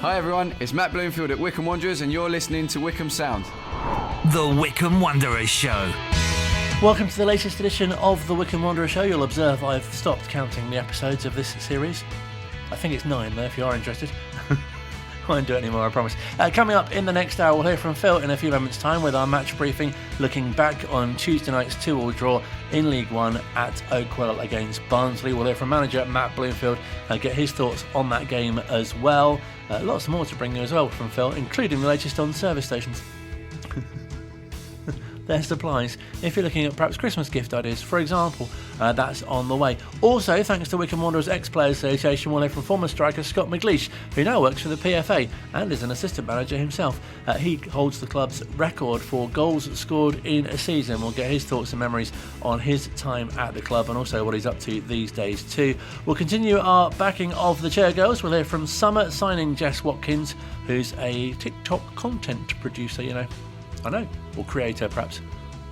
Hi everyone, it's Matt Bloomfield at Wycombe Wanderers and you're listening to Wycombe Sound. The Wycombe Wanderers Show. Welcome to the latest edition of the Wycombe Wanderers Show. You'll observe I've stopped counting the episodes of this series. I think it's 9 though, if you are interested. I won't do it anymore, I promise. Coming up in the next hour, we'll hear from Phil in a few moments' time with our match briefing, looking back on Tuesday night's 2-2 draw in League One at Oakwell against Barnsley. We'll hear from manager Matt Bloomfield, get his thoughts on that game as well. Lots more to bring you as well from Phil, including the latest on service stations. Their supplies. If you're looking at perhaps Christmas gift ideas, for example, that's on the way. Also, thanks to Wycombe Wanderers Ex-Players Association, we'll hear from former striker Scott McGleish, who now works for the PFA and is an assistant manager himself. He holds the club's record for goals scored in a season. We'll get his thoughts and memories on his time at the club and also what he's up to these days too. We'll continue our backing of the Chair Girls. We'll hear from summer signing Jess Watkins, who's a TikTok content producer, I know, or creator perhaps,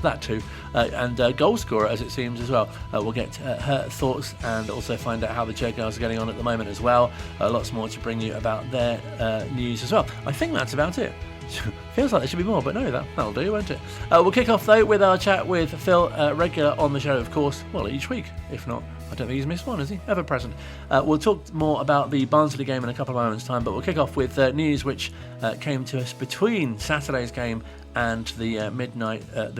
that too, and goal scorer as it seems as well. We'll get her thoughts and also find out how the Chair Girls are getting on at the moment as well. Lots more to bring you about their news as well. I think that's about it. Feels like there should be more, but no, that'll do, won't it? We'll kick off though with our chat with Phil, regular on the show of course, well each week, if not, I don't think he's missed one, has he? Ever present. We'll talk more about the Barnsley game in a couple of moments time, but we'll kick off with news which came to us between Saturday's game and the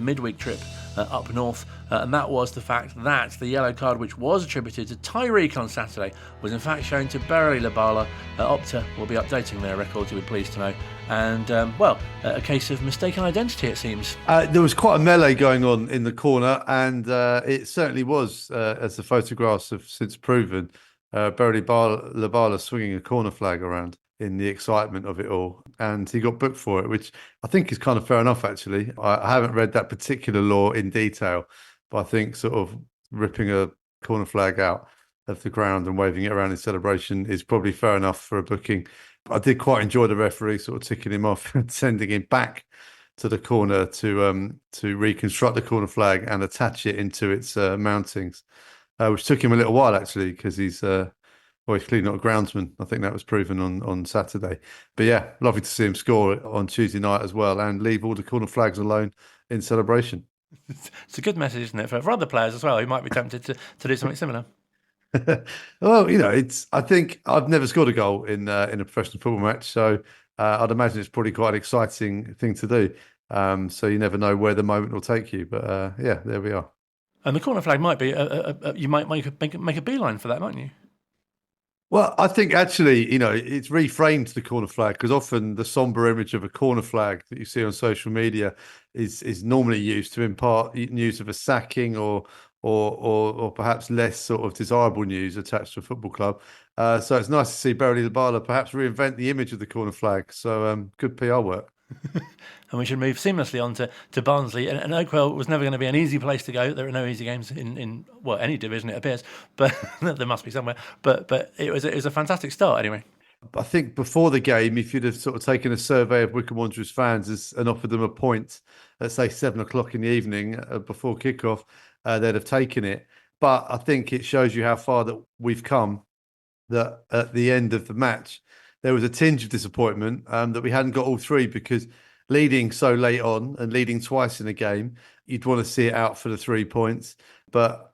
midweek trip up north, and that was the fact that the yellow card which was attributed to Tyreek on Saturday was in fact shown to Barry Labala. Opta will be updating their records, you'll be pleased to know, and a case of mistaken identity it seems. There was quite a melee going on in the corner, and it certainly was, as the photographs have since proven, Barry Labala swinging a corner flag around in the excitement of it all, and he got booked for it, which I think is kind of fair enough actually. I haven't read that particular law in detail, but I think sort of ripping a corner flag out of the ground and waving it around in celebration is probably fair enough for a booking. I did quite enjoy the referee sort of ticking him off and sending him back to the corner to reconstruct the corner flag and attach it into its mountings, which took him a little while actually, because he's clearly not a groundsman. I think that was proven on Saturday. But yeah, lovely to see him score on Tuesday night as well and leave all the corner flags alone in celebration. It's a good message, isn't it, for other players as well who might be tempted to do something similar. Well, I think I've never scored a goal in a professional football match, so I'd imagine it's probably quite an exciting thing to do. So you never know where the moment will take you. But yeah, there we are. And the corner flag might be, you might make a beeline for that, mightn't you? Well, I think actually, it's reframed the corner flag, because often the somber image of a corner flag that you see on social media is normally used to impart news of a sacking or perhaps less sort of desirable news attached to a football club. So it's nice to see Barry Labala perhaps reinvent the image of the corner flag. So good PR work. And we should move seamlessly on to Barnsley. And Oakwell was never going to be an easy place to go. There are no easy games in any division, it appears, but there must be somewhere. But it was a fantastic start anyway. I think before the game, if you'd have sort of taken a survey of Wycombe Wanderers fans and offered them a point at say 7:00 in the evening before kickoff, they'd have taken it. But I think it shows you how far that we've come, that at the end of the match, there was a tinge of disappointment that we hadn't got all three, because leading so late on and leading twice in a game, you'd want to see it out for the 3 points. But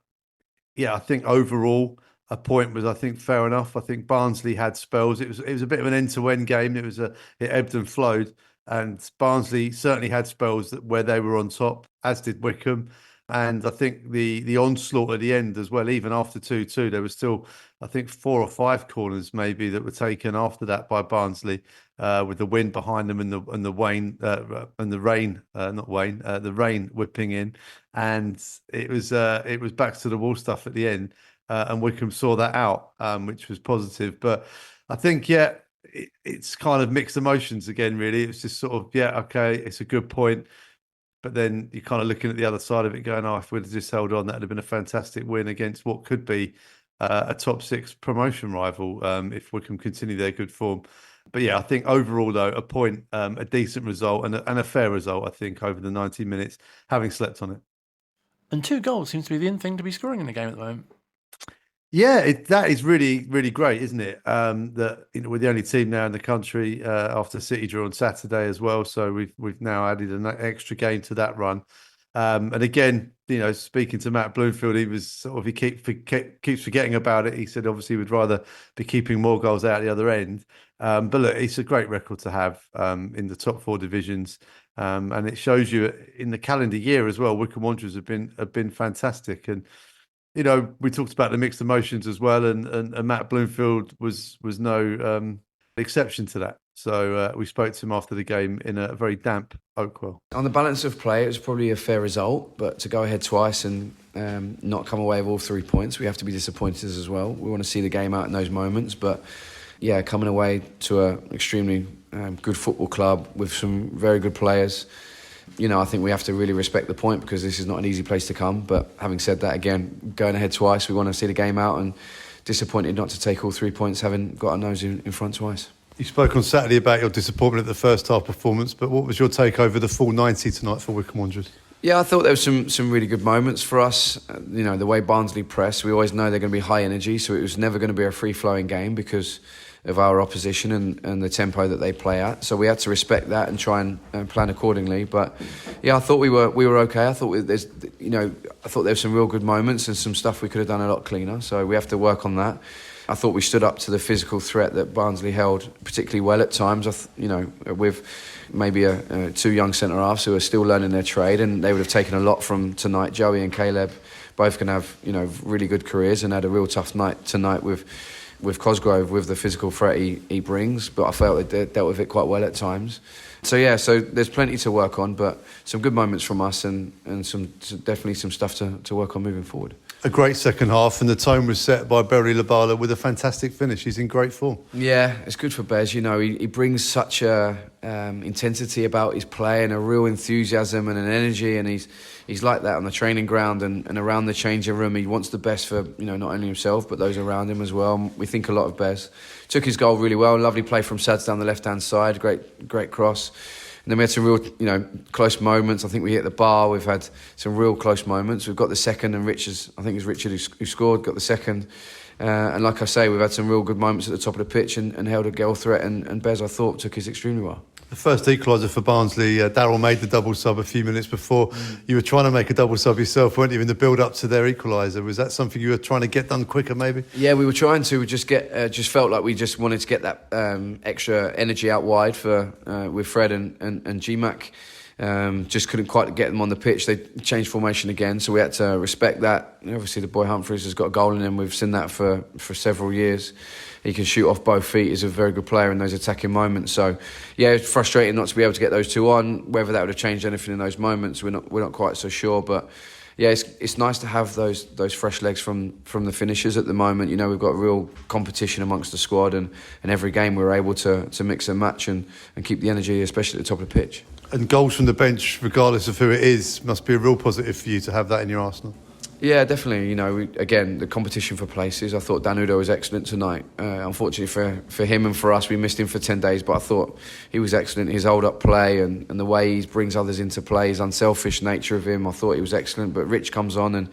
yeah, I think overall a point was, I think, fair enough. I think Barnsley had spells. It was a bit of an end-to-end game. It ebbed and flowed, and Barnsley certainly had spells where they were on top, as did Wycombe. And I think the onslaught at the end as well, even after 2-2, there was still, I think, 4 or 5 corners maybe that were taken after that by Barnsley, with the wind behind them and the rain whipping in, and it was back to the wall stuff at the end, and Wycombe saw that out, which was positive. But I think it's kind of mixed emotions again. Really, it's just sort of okay, it's a good point. But then you're kind of looking at the other side of it going, if we'd have just held on, that would have been a fantastic win against what could be a top 6 promotion rival if Wycombe continue their good form. But yeah, I think overall, though, a point, a decent result and a fair result, I think, over the 90 minutes, having slept on it. And 2 goals seems to be the in thing to be scoring in the game at the moment. Yeah, that is really, really great, isn't it? That we're the only team now in the country after City drew on Saturday as well. So we've now added an extra game to that run. And again, speaking to Matt Bloomfield, he keeps forgetting about it. He said obviously he would rather be keeping more goals out the other end. But look, it's a great record to have in the top four divisions. And it shows you in the calendar year as well. Wycombe Wanderers have been fantastic. And we talked about the mixed emotions as well, and Matt Bloomfield was no exception to that. So we spoke to him after the game in a very damp Oakwell. On the balance of play, it was probably a fair result, but to go ahead twice and not come away with all 3 points, we have to be disappointed as well. We want to see the game out in those moments, but yeah, coming away to an extremely good football club with some very good players. I think we have to really respect the point because this is not an easy place to come. But having said that, again, going ahead twice, we want to see the game out, and disappointed not to take all 3 points, having got our nose in front twice. You spoke on Saturday about your disappointment at the first half performance, but what was your take over the full 90 tonight for Wycombe Wanderers? Yeah, I thought there was some really good moments for us. The way Barnsley press, we always know they're going to be high energy, so it was never going to be a free-flowing game because of our opposition and the tempo that they play at. So we had to respect that and try and plan accordingly. But yeah, I thought we were okay. I thought there was some real good moments and some stuff we could have done a lot cleaner. So we have to work on that. I thought we stood up to the physical threat that Barnsley held particularly well at times. With maybe two young centre halves who are still learning their trade, and they would have taken a lot from tonight. Joey and Caleb both can have really good careers and had a real tough night tonight with Cosgrove, with the physical threat he brings, but I felt they dealt with it quite well at times. So there's plenty to work on, but some good moments from us and definitely some stuff to work on moving forward. A great second half, and the tone was set by Berry Labala with a fantastic finish. He's in great form. Yeah, it's good for Bez. He brings such a intensity about his play and a real enthusiasm and an energy, and he's like that on the training ground and around the changing room. He wants the best for not only himself but those around him as well. We think a lot of Bez. Took his goal really well. Lovely play from Sads down the left-hand side. Great cross. And then we had some real, close moments. I think we hit the bar. We've had some real close moments. We've got the second, and I think it's Richard who scored, got the second. And like I say, we've had some real good moments at the top of the pitch and held a goal threat. And Bez, I thought, took his extremely well. The first equaliser for Barnsley, Darryl made the double sub a few minutes before. You were trying to make a double sub yourself, weren't you, in the build-up to their equaliser? Was that something you were trying to get done quicker, maybe? Yeah, we were trying to. We just felt like we just wanted to get that extra energy out wide with Fred and GMAC. Just couldn't quite get them on the pitch. They changed formation again, so we had to respect that. Obviously, the boy Humphreys has got a goal in him. We've seen that for several years. He can shoot off both feet. He's a very good player in those attacking moments. So, yeah, it's frustrating not to be able to get those two on. Whether that would have changed anything in those moments, we're not quite so sure. But yeah, it's nice to have those fresh legs from the finishers at the moment. We've got real competition amongst the squad, and every game we're able to mix and match and keep the energy, especially at the top of the pitch. And goals from the bench, regardless of who it is, must be a real positive for you to have that in your arsenal. Yeah, definitely. Again, the competition for places. I thought Danudo was excellent tonight. Unfortunately for him and for us, we missed him for 10 days, but I thought he was excellent. His hold-up play and the way he brings others into play, his unselfish nature of him, I thought he was excellent. But Rich comes on and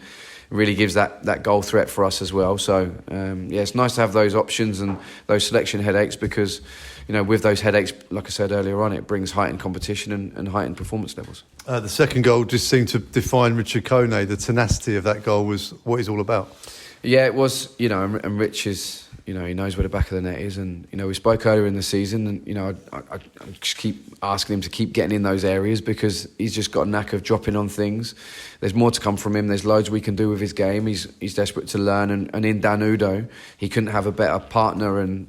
really gives that goal threat for us as well. So, it's nice to have those options and those selection headaches because, with those headaches, like I said earlier on, it brings heightened competition and heightened performance levels. The second goal just seemed to define Richard Kone. The tenacity of that goal was what he's all about. Yeah, it was, and Rich is, he knows where the back of the net is. And, we spoke earlier in the season and, I just keep asking him to keep getting in those areas because he's just got a knack of dropping on things. There's more to come from him. There's loads we can do with his game. He's desperate to learn. And in Danudo, he couldn't have a better partner and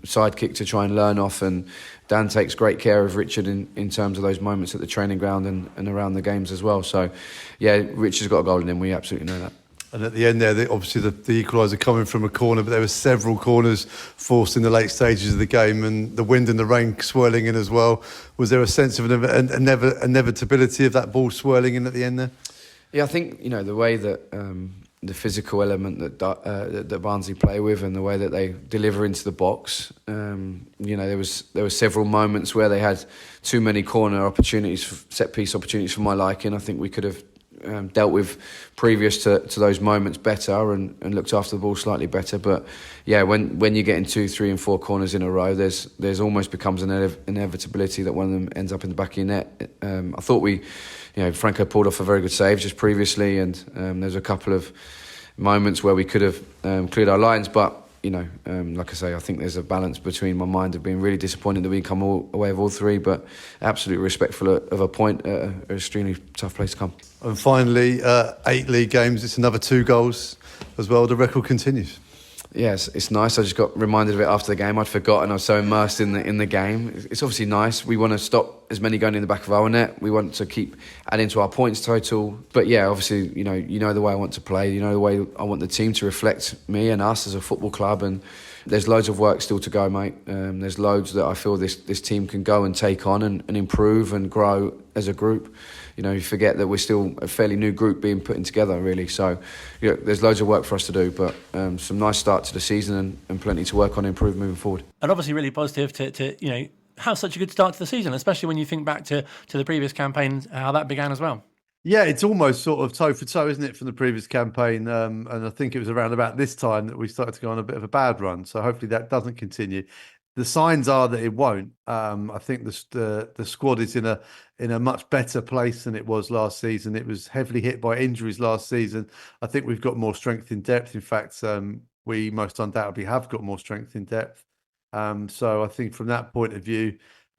sidekick to try and learn off. And Dan takes great care of Richard in terms of those moments at the training ground and around the games as well. So, yeah, Richard's got a goal in him. We absolutely know that. And at the end there, obviously the equaliser coming from a corner, but there were several corners forced in the late stages of the game, and the wind and the rain swirling in as well. Was there a sense of an inevitability of that ball swirling in at the end there? Yeah, I think the way that the physical element that Barnsley play with and the way that they deliver into the box. There were several moments where they had too many corner opportunities, set piece opportunities for my liking. I think we could have dealt with previous to those moments better and looked after the ball slightly better. But yeah, when you get in 2, 3 and 4 corners in a row, there's almost becomes an inevitability that one of them ends up in the back of your net. I thought Franco pulled off a very good save just previously, and there's a couple of moments where we could have cleared our lines, but like I say, I think there's a balance between my mind of being really disappointed that we come away with all 3, but absolutely respectful of a point at an extremely tough place to come. And finally, 8 league games, it's another 2 goals as well. The record continues. Yes, it's nice. I just got reminded of it after the game. I'd forgotten. I was so immersed in the game. It's obviously nice. We want to stop as many going in the back of our net. We want to keep adding to our points total. But yeah, obviously, you know the way I want to play. You know the way I want the team to reflect me and us as a football club. And there's loads of work still to go, mate. There's loads that I feel this team can go and take on and improve and grow as a group. You forget that we're still a fairly new group being put together, really. So, there's loads of work for us to do, but some nice start to the season and plenty to work on and improve moving forward. And obviously really positive to have such a good start to the season, especially when you think back to the previous campaign, how that began as well. Yeah, it's almost sort of toe for toe, isn't it, from the previous campaign? And I think it was around about this time that we started to go on a bit of a bad run. So hopefully that doesn't continue. The signs are that it won't. I think the squad is in a much better place than it was last season. It was heavily hit by injuries last season. I think we've got more strength in depth. In fact, we most undoubtedly have got more strength in depth. So I think from that point of view,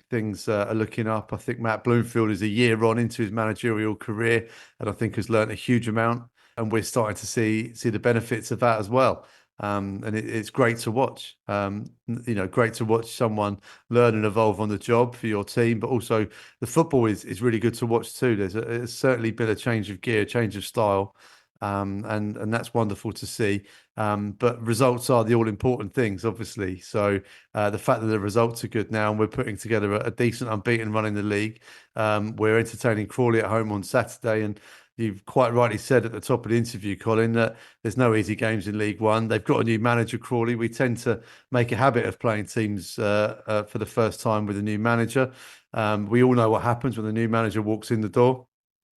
things are looking up. I think Matt Bloomfield is a year on into his managerial career, and I think has learnt a huge amount. And we're starting to see the benefits of that as well. And it's great to watch. Great to watch someone learn and evolve on the job for your team, but also the football is really good to watch too. There's certainly been a change of gear, change of style, and that's wonderful to see. But results are the all important things, obviously. So the fact that the results are good now, and we're putting together a decent unbeaten run in the league. We're entertaining Crawley at home on Saturday, and you've quite rightly said at the top of the interview, Colin, that there's no easy games in League One. They've got a new manager, Crawley. We tend to make a habit of playing teams for the first time with a new manager. We all know what happens when the new manager walks in the door.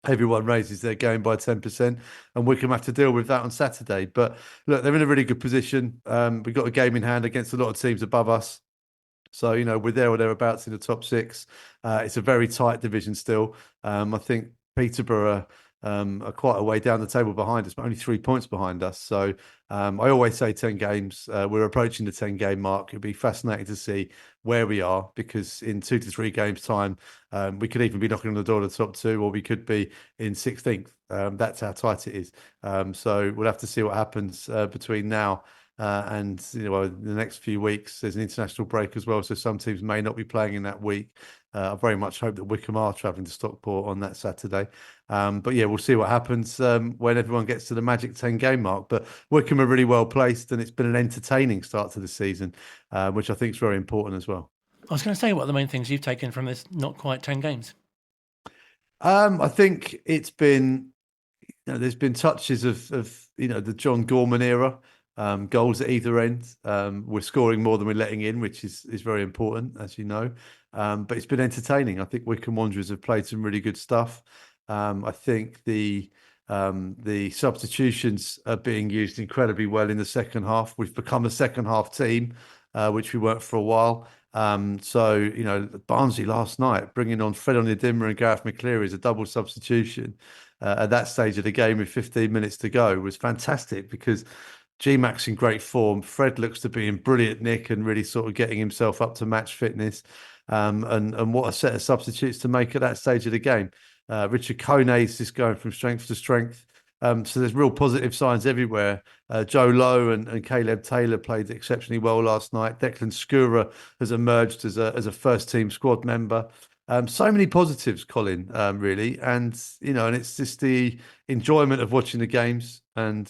Everyone raises their game by 10%, and Wycombe have to deal with that on Saturday. But look, they're in a really good position. We've got a game in hand against a lot of teams above us. So, we're there or thereabouts in the top 6. It's a very tight division still. I think Peterborough are quite a way down the table behind us, but only 3 points behind us. So I always say 10 games. We're approaching the 10-game mark. It'd be fascinating to see where we are, because in 2 to 3 games' time, we could even be knocking on the door of the top 2, or we could be in 16th. That's how tight it is. So we'll have to see what happens between now and the next few weeks. There's an international break as well, so some teams may not be playing in that week. I very much hope that Wycombe are travelling to Stockport on that Saturday. But yeah, we'll see what happens when everyone gets to the magic 10-game mark. But Wycombe are really well placed, and it's been an entertaining start to the season, which I think is very important as well. I was going to say, what are the main things you've taken from this not quite 10 games? I think it's been, there's been touches of the John Gorman era. Goals at either end. We're scoring more than we're letting in, which is very important, as you know. But it's been entertaining. I think Wycombe Wanderers have played some really good stuff. I think the substitutions are being used incredibly well in the second half. We've become a second half team, which we weren't for a while. So Barnsley last night, bringing on Fred Onyedinma and Gareth McGleish as a double substitution at that stage of the game with 15 minutes to go was fantastic, because G-Mac's in great form. Fred looks to be in brilliant nick and really sort of getting himself up to match fitness. And what a set of substitutes to make at that stage of the game. Richard Kone's just going from strength to strength. So there's real positive signs everywhere. Joe Lowe and Caleb Taylor played exceptionally well last night. Declan Skura has emerged as a first team squad member. So many positives, Colin, really. And it's just the enjoyment of watching the games. And,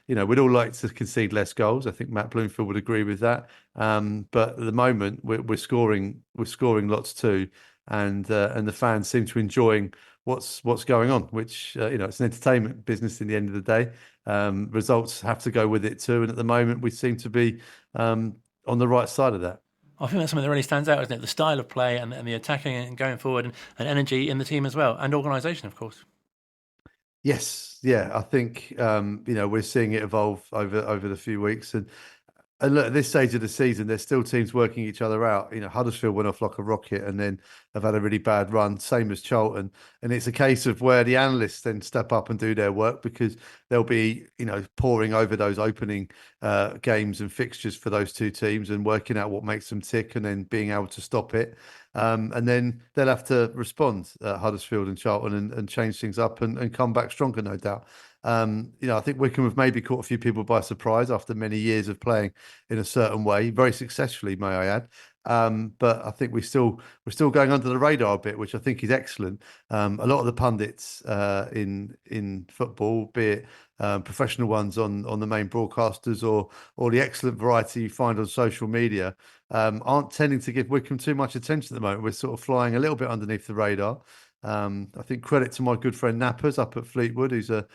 we'd all like to concede less goals. I think Matt Bloomfield would agree with that. But at the moment, we're scoring lots too. And the fans seem to be enjoying what's going on, which, it's an entertainment business in the end of the day. Results have to go with it too. And at the moment, we seem to be on the right side of that. I think that's something that really stands out, isn't it? The style of play and the attacking and going forward and energy in the team as well, and organisation, of course. Yes, yeah, I think we're seeing it evolve over the few weeks, and look, at this stage of the season, there's still teams working each other out. Huddersfield went off like a rocket, and then have had a really bad run. Same as Charlton, and it's a case of where the analysts then step up and do their work, because they'll be poring over those opening games and fixtures for those two teams and working out what makes them tick, and then being able to stop it. And then they'll have to respond, Huddersfield and Charlton, and change things up and come back stronger, no doubt. I think Wycombe have maybe caught a few people by surprise after many years of playing in a certain way, very successfully, may I add. But I think we're still going under the radar a bit, which I think is excellent. A lot of the pundits in football, be it professional ones on the main broadcasters or the excellent variety you find on social media, aren't tending to give Wycombe too much attention at the moment. We're sort of flying a little bit underneath the radar. I think credit to my good friend Nappers up at Fleetwood, who's a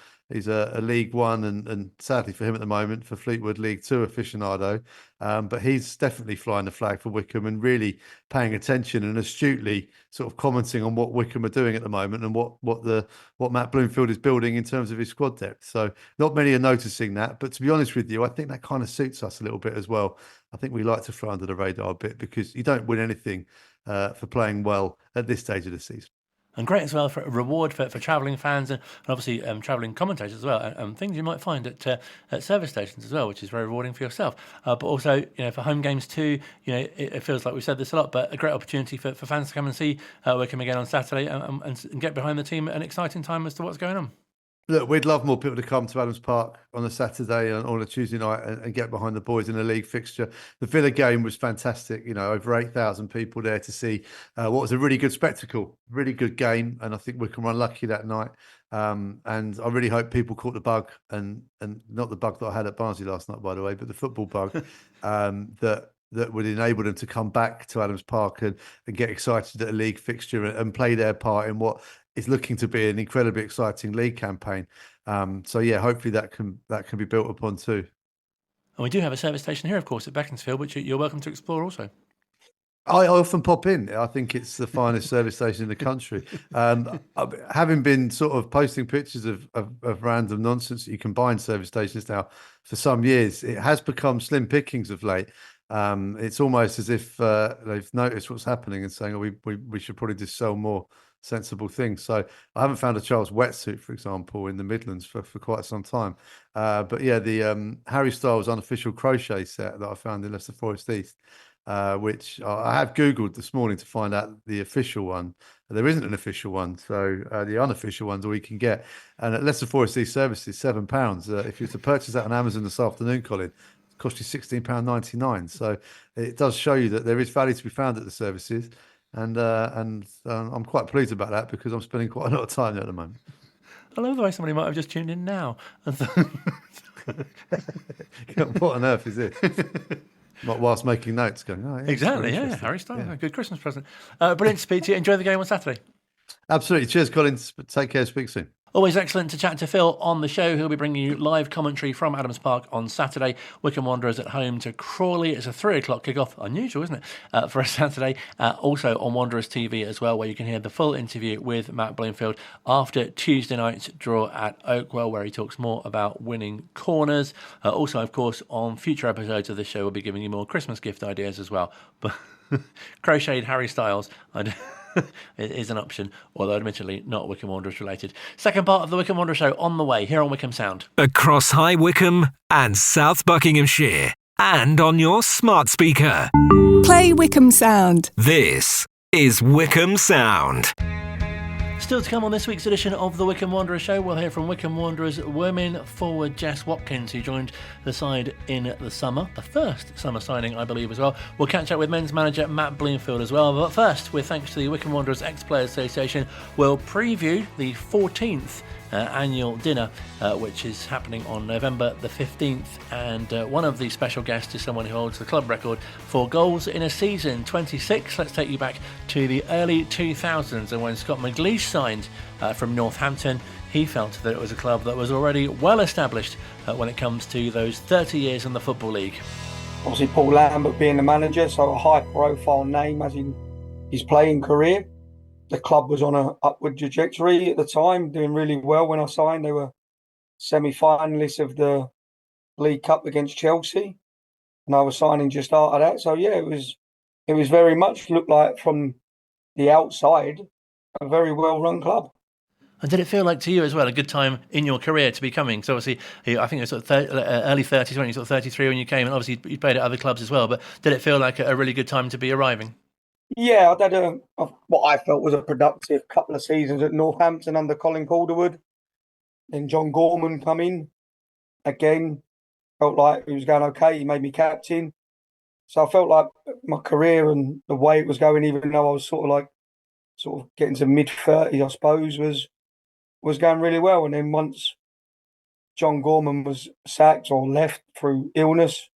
League One and sadly for him at the moment, for Fleetwood, League Two aficionado. But he's definitely flying the flag for Wycombe and really paying attention and astutely sort of commenting on what Wycombe are doing at the moment and what Matt Bloomfield is building in terms of his squad depth. So not many are noticing that, but to be honest with you, I think that kind of suits us a little bit as well. I think we like to fly under the radar a bit, because you don't win anything for playing well at this stage of the season. And great as well for a reward for travelling fans and obviously travelling commentators as well, and things you might find at service stations as well, which is very rewarding for yourself. But also, for home games too, it feels like we've said this a lot, but a great opportunity for fans to come and see Wycombe again on Saturday and get behind the team at an exciting time as to what's going on. Look, we'd love more people to come to Adams Park on a Saturday and on a Tuesday night and get behind the boys in a league fixture. The Villa game was fantastic. Over 8,000 people there to see what was a really good spectacle, really good game. And I think Wycombe were unlucky that night. And I really hope people caught the bug, and not the bug that I had at Barnsley last night, by the way, but the football bug that would enable them to come back to Adams Park and get excited at a league fixture and play their part in what is looking to be an incredibly exciting league campaign. So yeah, hopefully that can be built upon too. And we do have a service station here, of course, at Beaconsfield, which you're welcome to explore also. I often pop in. I think it's the finest service station in the country. Having been sort of posting pictures of random nonsense that you can buy in service stations now for some years, it has become slim pickings of late. It's almost as if they've noticed what's happening and saying, oh, we should probably just sell more sensible things. So I haven't found a child's wetsuit, for example, in the Midlands for quite some time. But yeah, the Harry Styles unofficial crochet set that I found in Leicester Forest East, which I have Googled this morning to find out the official one. There isn't an official one, so the unofficial ones we can get. And at Leicester Forest East Services, £7. If you were to purchase that on Amazon this afternoon, Colin, it cost you £16.99. So it does show you that there is value to be found at the services. And I'm quite pleased about that, because I'm spending quite a lot of time there at the moment. I love the way somebody might have just tuned in now. What on earth is this? Not whilst making notes, going, oh, yeah, exactly, yeah, Harry Styles, a good Christmas present. Brilliant to speak to you. Enjoy the game on Saturday. Absolutely. Cheers, Colin. Take care. Speak soon. Always excellent to chat to Phil on the show. He'll be bringing you live commentary from Adams Park on Saturday. Wycombe Wanderers at home to Crawley. It's a 3:00 kickoff. Unusual, isn't it? For a Saturday. Also on Wanderers TV as well, where you can hear the full interview with Matt Bloomfield after Tuesday night's draw at Oakwell, where he talks more about winning corners. Also, of course, on future episodes of this show, we'll be giving you more Christmas gift ideas as well. But crocheted Harry Styles, it is an option, although admittedly not Wycombe Wanderers related. Second part of the Wycombe Wanderers Show on the way here on Wycombe Sound. Across High Wycombe and South Buckinghamshire, and on your smart speaker. Play Wycombe Sound. This is Wycombe Sound. Still to come on this week's edition of the Wycombe Wanderers Show, we'll hear from Wycombe Wanderers women forward Jess Watkins, who joined the side in the summer, the first summer signing, I believe, as well. We'll catch up with men's manager Matt Bloomfield as well. But first, with thanks to the Wycombe Wanderers Ex-Players Association, we'll preview the 14th annual dinner, which is happening on November the 15th. And one of the special guests is someone who holds the club record for goals in a season, 26. Let's take you back to the early 2000s, and when Scott McGleish signed from Northampton, he felt that it was a club that was already well established when it comes to those 30 years in the Football League. Obviously Paul Lambert being the manager, so a high profile name as in his playing career. the club was on a upward trajectory at the time, doing really well when I signed. They were semi-finalists of the League Cup against Chelsea, and I was signing just after that. So yeah, it was very much looked like from the outside a very well-run club. And did it feel like to you as well a good time in your career to be coming? So obviously, I think it was sort of early 30s when you sort of 33 when you came, and obviously you played at other clubs as well. But did it feel like a really good time to be arriving? Yeah, I'd had what I felt was a productive couple of seasons at Northampton under Colin Calderwood. Then John Gorman come in again. Felt like he was going okay. He made me captain. So I felt like my career and the way it was going, even though I was sort of getting to mid-30s, I suppose, was going really well. And then once John Gorman was sacked or left through illness,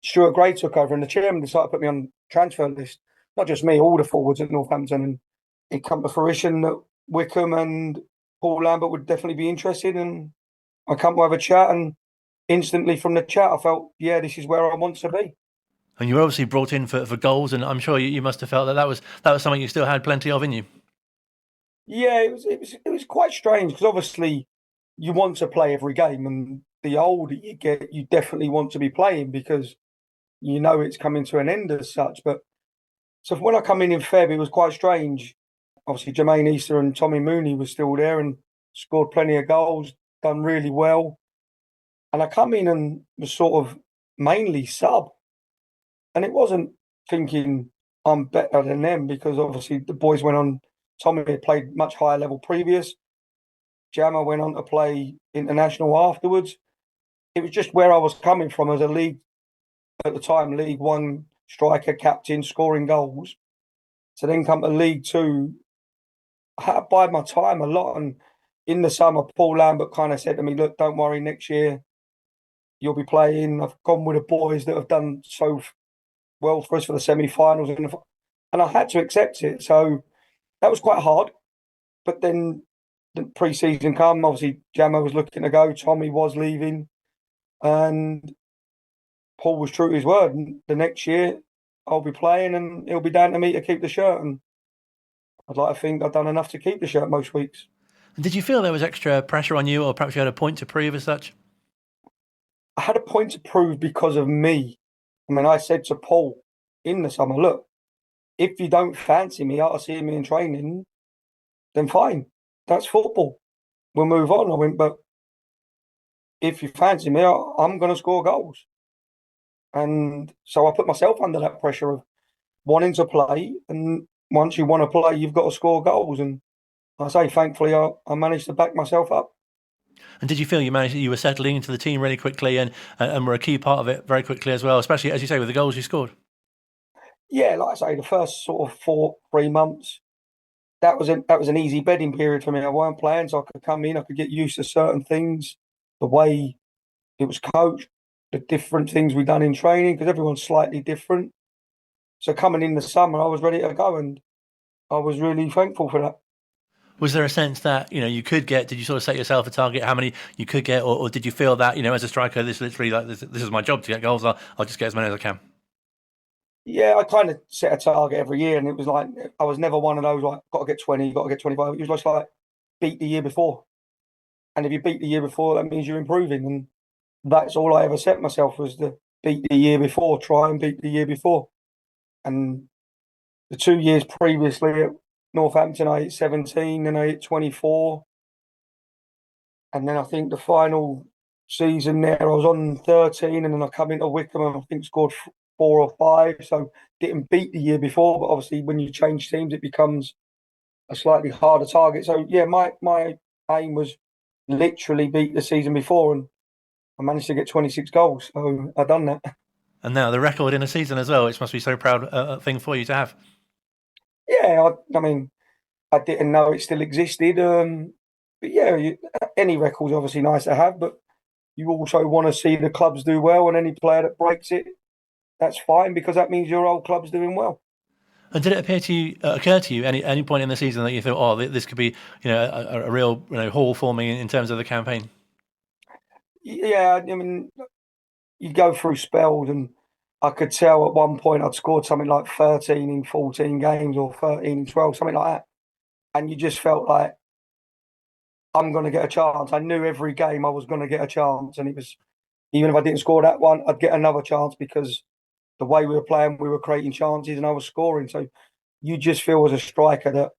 Stuart Gray took over and the chairman decided to put me on transfer list. Not just me, all the forwards at Northampton. And it come to fruition that Wycombe and Paul Lambert would definitely be interested. And I come to have a chat, and instantly from the chat, I felt, yeah, this is where I want to be. And you were obviously brought in for goals, and I'm sure you must have felt that was something you still had plenty of in you. Yeah, it was quite strange because obviously you want to play every game, and the older you get, you definitely want to be playing because you know it's coming to an end as such. But so when I come in Feb, it was quite strange. Obviously, Jermaine Easter and Tommy Mooney were still there and scored plenty of goals, done really well. And I come in and was sort of mainly sub. And it wasn't thinking I'm better than them because obviously the boys went on. Tommy had played much higher level previous. Jammer went on to play international afterwards. It was just where I was coming from as a league, at the time, League One striker, captain, scoring goals. To then come to League Two, I had to bide my time a lot. And in the summer, Paul Lambert kind of said to me, look, don't worry, next year you'll be playing. I've gone with the boys that have done so well for us for the semi-finals. And I had to accept it. So that was quite hard. But then the pre-season come, obviously Jammer was looking to go, Tommy was leaving, and Paul was true to his word. And the next year I'll be playing and it'll be down to me to keep the shirt. And I'd like to think I've done enough to keep the shirt most weeks. And did you feel there was extra pressure on you, or perhaps you had a point to prove as such? I had a point to prove because of me. I mean, I said to Paul in the summer, look, if you don't fancy me after seeing me in training, then fine. That's football. We'll move on. I went, but if you fancy me, I'm going to score goals. And so I put myself under that pressure of wanting to play. And once you want to play, you've got to score goals. And I say, thankfully, I managed to back myself up. And did you feel you were settling into the team really quickly and were a key part of it very quickly as well, especially, as you say, with the goals you scored? Yeah, like I say, the first sort of 3 months, that was an easy bedding period for me. I weren't playing, so I could come in, I could get used to certain things, the way it was coached, the different things we've done in training, because everyone's slightly different. So coming in the summer, I was ready to go, and I was really thankful for that. Was there a sense that, you could get, did you sort of set yourself a target, how many you could get, or did you feel that, as a striker, this literally, like, this is my job to get goals, I'll just get as many as I can? Yeah, I kind of set a target every year, and it was like, I was never one of those, like, got to get 20, got to get 25. It was just like, beat the year before. And if you beat the year before, that means you're improving. And that's all I ever set myself, was to beat the year before, try and beat the year before. And the 2 years previously at Northampton, I hit 17, then I hit 24. And then I think the final season there, I was on 13, and then I come into Wycombe and I think scored 4 or 5. So didn't beat the year before, but obviously when you change teams, it becomes a slightly harder target. So yeah, my aim was literally beat the season before, and I managed to get 26 goals. So I've done that. And now the record in a season as well, which must be so proud a thing for you to have. Yeah, I mean, I didn't know it still existed. But yeah, any record's obviously nice to have, but you also want to see the clubs do well, and any player that breaks it, that's fine, because that means your old club's doing well. And did it occur to you any point in the season that you thought, oh, this could be a real haul for me in terms of the campaign? Yeah, I mean, you go through spells, and I could tell at one point I'd scored something like 13 in 14 games or 13 in 12, something like that. And you just felt like, I'm going to get a chance. I knew every game I was going to get a chance. And it was, even if I didn't score that one, I'd get another chance because the way we were playing, we were creating chances and I was scoring. So you just feel as a striker that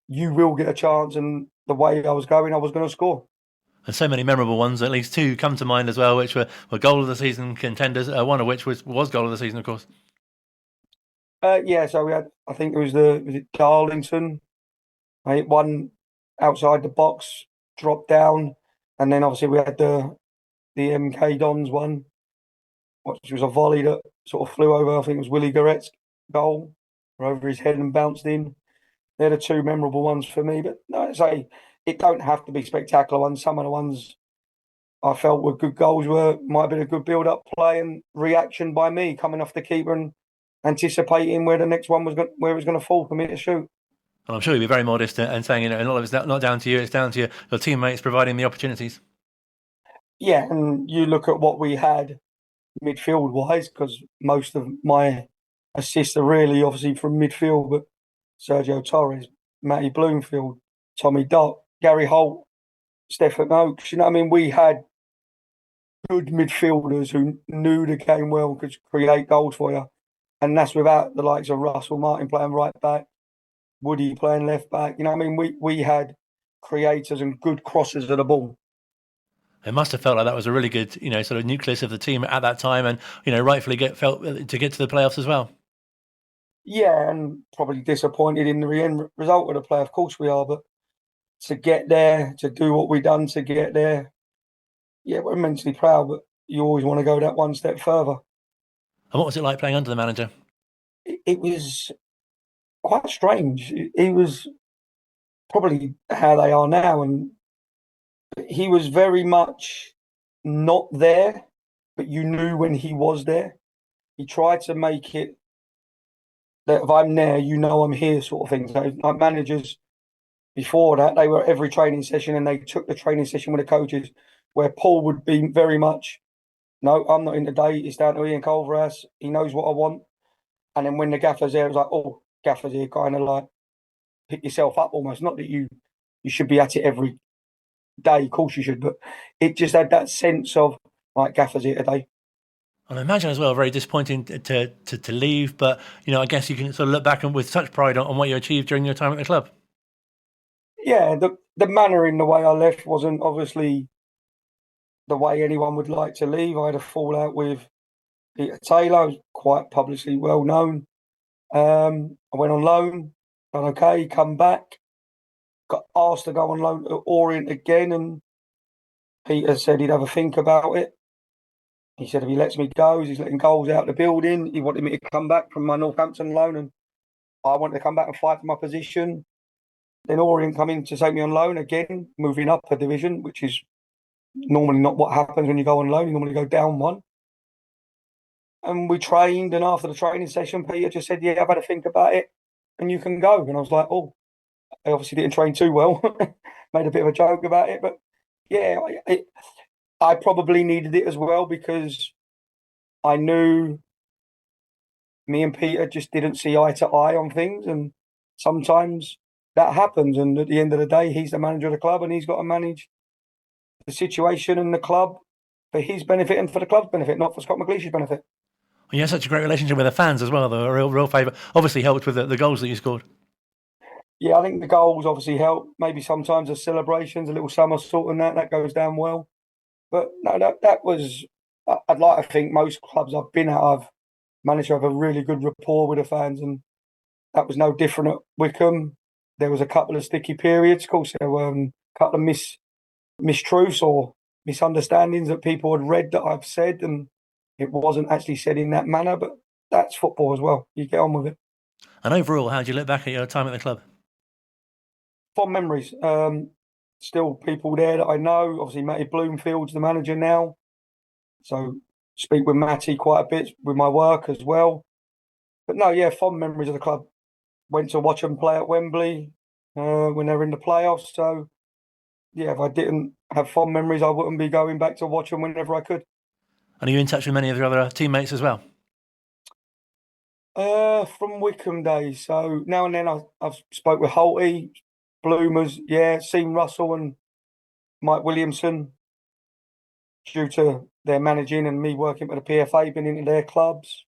you will get a chance. And the way I was going to score. And so many memorable ones, at least 2 come to mind as well, which were goal of the season contenders, one of which was goal of the season, of course. So we had, I think it was Darlington. I hit one outside the box, dropped down, and then obviously we had the MK Dons one, which was a volley that sort of flew over. I think it was Willie Garrett's goal, over his head and bounced in. They're the 2 memorable ones for me. But no, I say it don't have to be spectacular ones. Some of the ones I felt were good goals might have been a good build-up play and reaction by me coming off the keeper and anticipating where the next one was where it was going to fall for me to shoot. And I'm sure you'd be very modest and saying, a lot of it's not down to you, it's down to your teammates providing the opportunities. Yeah, and you look at what we had midfield-wise, because most of my assists are really obviously from midfield, but Sergio Torres, Matt Bloomfield, Tommy Dott, Gary Holt, Stephen Oakes, we had good midfielders who knew the game well and could create goals for you. And that's without the likes of Russell Martin playing right back, Woody playing left back. We had creators and good crossers of the ball. It must have felt like that was a really good, sort of nucleus of the team at that time, and rightfully felt to get to the playoffs as well. Yeah, and probably disappointed in the end result of the play. Of course we are, but to get there, to do what we've done to get there, yeah, we're immensely proud. But you always want to go that one step further. And what was it like playing under the manager? It was quite strange. He was probably how they are now, and he was very much not there, but you knew when he was there. He tried to make it that if I'm there, I'm here sort of thing. So like managers before that, they were at every training session and they took the training session with the coaches, where Paul would be very much, no, I'm not in today. It's down to Ian Culverhouse. He knows what I want. And then when the gaffer's there, it was like, oh, gaffer's here, kind of like pick yourself up almost. Not that you should be at it every day, of course you should, but it just had that sense of like gaffer's here today. And I imagine as well, very disappointing to leave, but I guess you can sort of look back and with such pride on what you achieved during your time at the club. Yeah, the manner in the way I left wasn't obviously the way anyone would like to leave. I had a fallout with Peter Taylor, who's quite publicly well known. I went on loan, done okay, come back, got asked to go on loan to Orient again, and Peter said he'd have a think about it. He said if he lets me go, he's letting goals out of the building. He wanted me to come back from my Northampton loan, and I wanted to come back and fight for my position. Then Orient come in to take me on loan again, moving up a division, which is normally not what happens when you go on loan. You normally go down one. And we trained, and after the training session, Peter just said, yeah, I've had to think about it, and you can go. And I was like, oh, I obviously didn't train too well. Made a bit of a joke about it. But yeah, I probably needed it as well, because I knew me and Peter just didn't see eye to eye on things. And sometimes that happens. And at the end of the day, he's the manager of the club, and he's got to manage the situation and the club for his benefit and for the club's benefit, not for Scott McGleish's benefit. Well, you have such a great relationship with the fans as well, though. A real favour. Obviously helped with the goals that you scored. Yeah, I think the goals obviously help. Maybe sometimes the celebrations, a little somersault and that goes down well. But no, that was, I'd like to think most clubs I've been at, I've managed to have a really good rapport with the fans, and that was no different at Wycombe. There was a couple of sticky periods. Of course, there were a couple of mistruths or misunderstandings that people had read that I've said, and it wasn't actually said in that manner, but that's football as well. You get on with it. And overall, how do you look back at your time at the club? Fond memories. Still people there that I know. Obviously, Matty Bloomfield's the manager now. So speak with Matty quite a bit with my work as well. But no, yeah, fond memories of the club. Went to watch them play at Wembley when they were in the playoffs. So, yeah, if I didn't have fond memories, I wouldn't be going back to watch them whenever I could. And are you in touch with many of your other teammates as well? From Wycombe days. So now and then I've spoke with Holty, Bloomers, seen Russell and Mike Williamson due to their managing and me working for the PFA, been into their clubs.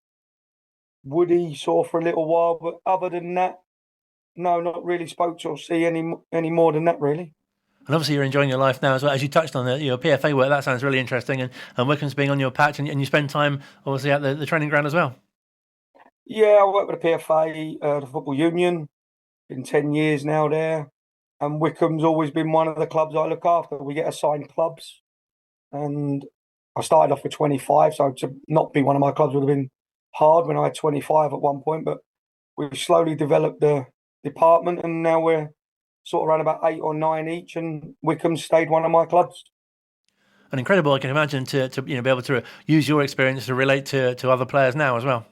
Woody saw for a little while, but other than that, no, not really spoke to or see any more than that, really. And obviously you're enjoying your life now as well. As you touched on your PFA work, that sounds really interesting. And Wycombe's being on your patch, and you spend time obviously at the training ground as well. Yeah, I work with the PFA, the Football Union. Been 10 years now there. And Wycombe's always been one of the clubs I look after. We get assigned clubs. And I started off with 25, so to not be one of my clubs would have been hard when I had 25 at one point. But we've slowly developed the department, and now we're sort of around about 8 or 9 each, and Wycombe stayed one of my clubs. And incredible, I can imagine, to be able to use your experience to relate to other players now as well.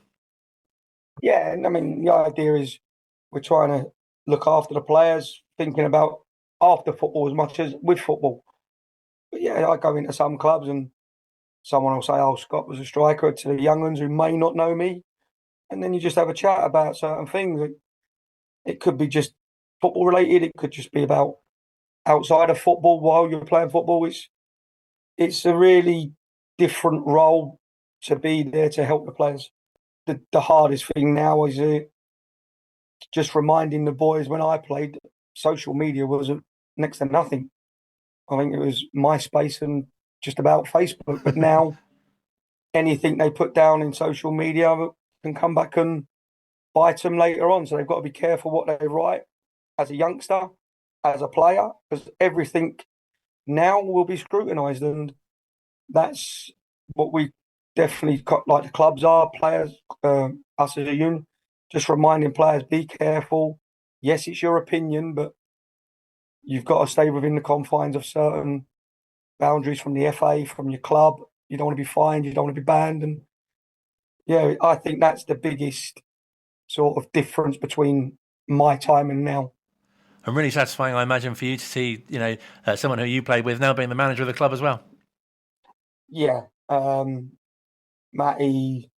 Yeah, and I mean, the idea is we're trying to look after the players, thinking about after football as much as with football. But yeah, I go into some clubs and someone will say, "Oh, Scott was a striker," to the young ones who may not know me, and then you just have a chat about certain things. It could be just football related. It could just be about outside of football while you're playing football. It's a really different role to be there to help the players. The hardest thing now is just reminding the boys when I played, social media was next to nothing. I think it was MySpace and just about Facebook. But now anything they put down in social media can come back and bite them later on. So they've got to be careful what they write as a youngster, as a player, because everything now will be scrutinised. And that's what we definitely got, like the clubs are, players, us as a union, just reminding players, be careful. Yes, it's your opinion, but you've got to stay within the confines of certain boundaries from the FA, from your club. You don't want to be fined, you don't want to be banned. And yeah, I think that's the biggest sort of difference between my time and now. And really satisfying, I imagine, for you to see, someone who you played with now being the manager of the club as well. Yeah. Matty,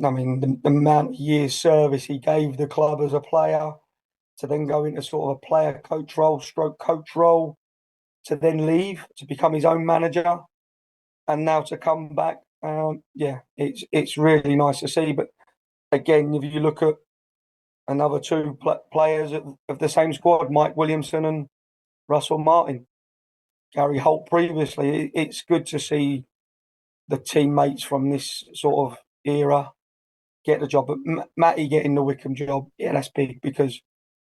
I mean, the amount of years service he gave the club as a player, to then go into sort of a player coach role, stroke coach role, to then leave to become his own manager, and now to come back. It's really nice to see. But again, if you look at another two players of the same squad, Mike Williamson and Russell Martin, Gary Holt previously, it's good to see the teammates from this sort of era get the job. But Matty getting the Wycombe job, yeah, that's big, because,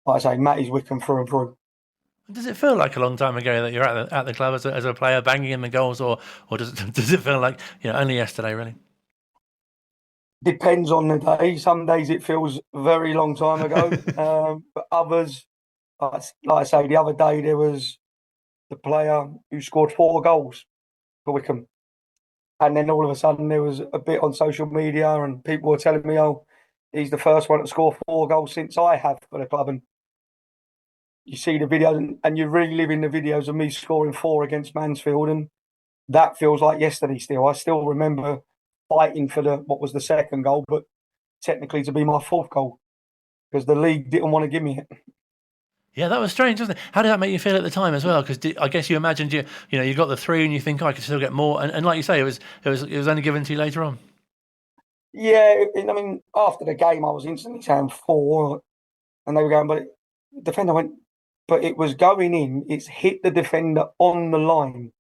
like I say, Matty's Wycombe through and through. Does it feel like a long time ago that you're at the club as a player, banging in the goals, or does it feel like only yesterday, really? Depends on the day. Some days it feels a very long time ago, but others, like I say, the other day there was the player who scored 4 goals for Wycombe, and then all of a sudden there was a bit on social media, and people were telling me, "Oh, he's the first one to score 4 goals since I have for the club." And you see the videos, and you're reliving the videos of me scoring 4 against Mansfield, and that feels like yesterday still. I still remember fighting for what was the second goal, but technically to be my 4th goal, because the league didn't want to give me it. Yeah, that was strange, wasn't it? How did that make you feel at the time as well? Because I guess you imagined you got the 3 and you think, I could still get more, and like you say, it was only given to you later on. Yeah, I mean, after the game, I was instantly saying 4, and they were going, but the defender went, but it was going in. It's hit the defender on the line.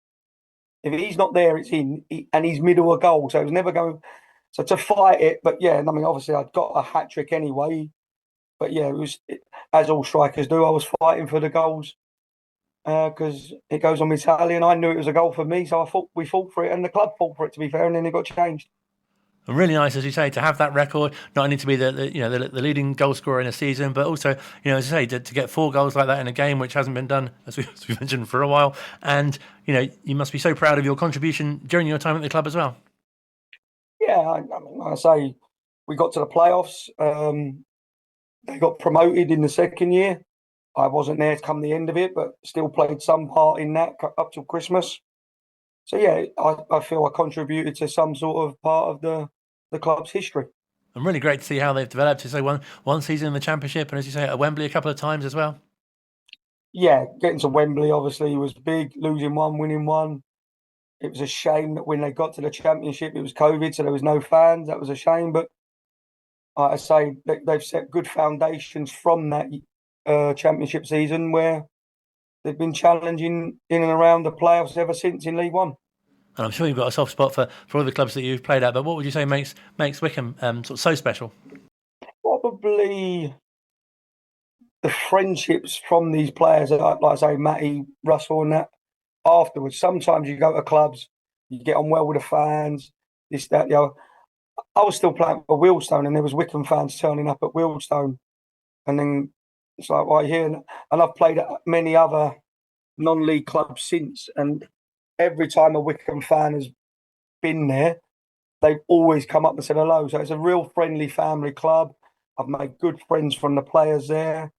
If he's not there, it's in, and he's middle of goal, so it was never going. So to fight it, but yeah, I mean, obviously I'd got a hat trick anyway, but yeah, it was, as all strikers do, I was fighting for the goals because it goes on my tally, and I knew it was a goal for me, so we fought for it, and the club fought for it, to be fair, and then it got changed. And really nice, as you say, to have that record, not only to be the leading goal scorer in a season, but also, as you say, to get 4 goals like that in a game, which hasn't been done, as we mentioned, for a while. And, you must be so proud of your contribution during your time at the club as well. Yeah, I mean, like I say, we got to the playoffs. They got promoted in the second year. I wasn't there to come the end of it, but still played some part in that up till Christmas. So, yeah, I feel I contributed to some sort of part of the club's history. And really great to see how they've developed. So one season in the Championship, and as you say, at Wembley a couple of times as well. Yeah, getting to Wembley obviously was big. Losing one, winning one. It was a shame that when they got to the Championship, it was COVID, so there was no fans. That was a shame. But like I say, they've set good foundations from that Championship season, where they've been challenging in and around the playoffs ever since in League One. And I'm sure you've got a soft spot for all the clubs that you've played at. But what would you say makes Wycombe sort of so special? Probably the friendships from these players, like I say, Matty, Russell, and that. Afterwards, sometimes you go to clubs, you get on well with the fans, this, that, the other. I was still playing for Wealdstone, and there was Wycombe fans turning up at Wealdstone, and then it's like right here, and I've played at many other non-league clubs since, and every time a Wycombe fan has been there, they've always come up and said hello. So it's a real friendly family club. I've made good friends from the players there,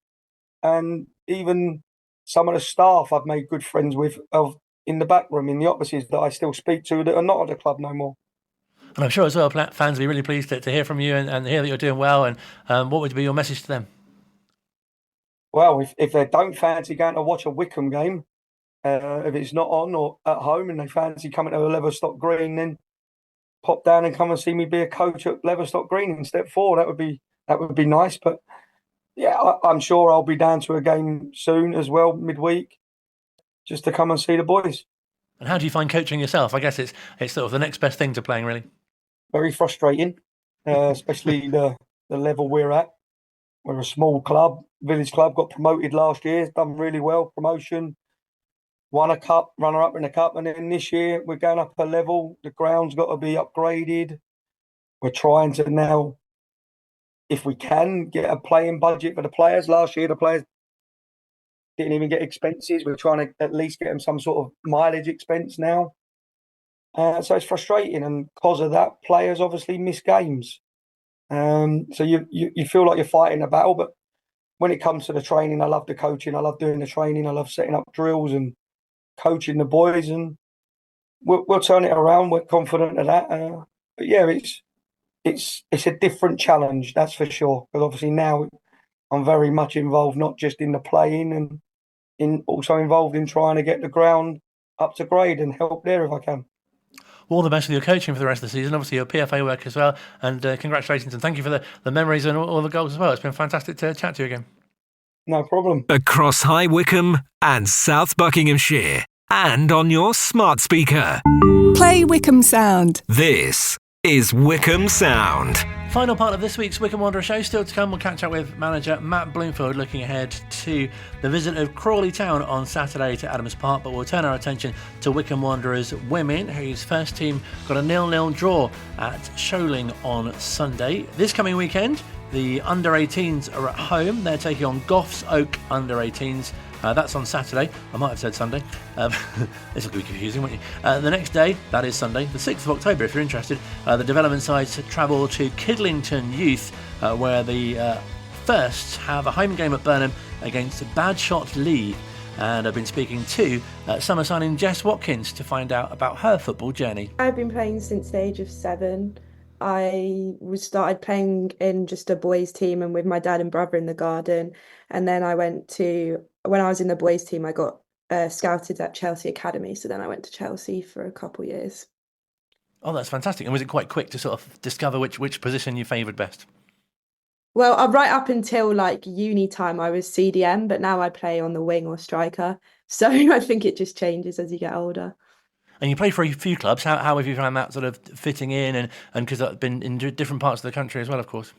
and even some of the staff I've made good friends with in the back room, in the offices, that I still speak to that are not at the club no more. And I'm sure as well, fans will be really pleased to hear from you and hear that you're doing well. And what would be your message to them? Well, if they don't fancy going to watch a Wycombe game, if it's not on or at home, and they fancy coming to Leverstock Green, then pop down and come and see me be a coach at Leverstock Green in Step 4. That would be nice. But yeah, I'm sure I'll be down to a game soon as well, midweek, just to come and see the boys. And how do you find coaching yourself? I guess it's sort of the next best thing to playing, really. Very frustrating, especially the level we're at. We're a small club, village club, got promoted last year, done really well, promotion, won a cup, runner-up in the cup, and then this year we're going up a level. The ground's got to be upgraded. We're trying to now, if we can, get a playing budget for the players. Last year, the players didn't even get expenses. We're trying to at least get them some sort of mileage expense now. So it's frustrating, and because of that, players obviously miss games. So you feel like you're fighting a battle, but when it comes to the training, I love the coaching. I love doing the training. I love setting up drills and coaching the boys, and we'll turn it around. We're confident of that. But yeah, it's a different challenge, that's for sure. Because obviously now I'm very much involved, not just in the playing, and also involved in trying to get the ground up to grade and help there if I can. All the best with your coaching for the rest of the season, obviously your PFA work as well, and congratulations and thank you for the memories and all the goals as well. It's been fantastic to chat to you again. No problem. Across High Wycombe and South Buckinghamshire, and on your smart speaker. Play Wycombe Sound. This is Wycombe Sound. Final part of this week's Wycombe Wanderers Show. Still to come, we'll catch up with manager Matt Bloomfield, looking ahead to the visit of Crawley Town on Saturday to Adams Park. But we'll turn our attention to Wycombe Wanderers women, whose first team got a 0-0 draw at Sholing on Sunday. This coming weekend, the under-18s are at home. They're taking on Goffs Oak under-18s. That's on Saturday. I might have said Sunday. This will be confusing, won't you? The next day, that is Sunday, the 6th of October, if you're interested, the development sides travel to Kidlington Youth, where the first have a home game at Burnham against Badshot Lee. And I've been speaking to summer signing Jess Watkins to find out about her football journey. I've been playing since the age of 7. I started playing in just a boys' team and with my dad and brother in the garden. And then when I was in the boys' team, I got scouted at Chelsea Academy. So then I went to Chelsea for a couple of years. Oh, that's fantastic. And was it quite quick to sort of discover which position you favoured best? Well, right up until like uni time, I was CDM, but now I play on the wing or striker. So I think it just changes as you get older. And you played for a few clubs. How have you found that sort of fitting in, and because I've been in different parts of the country as well, of course?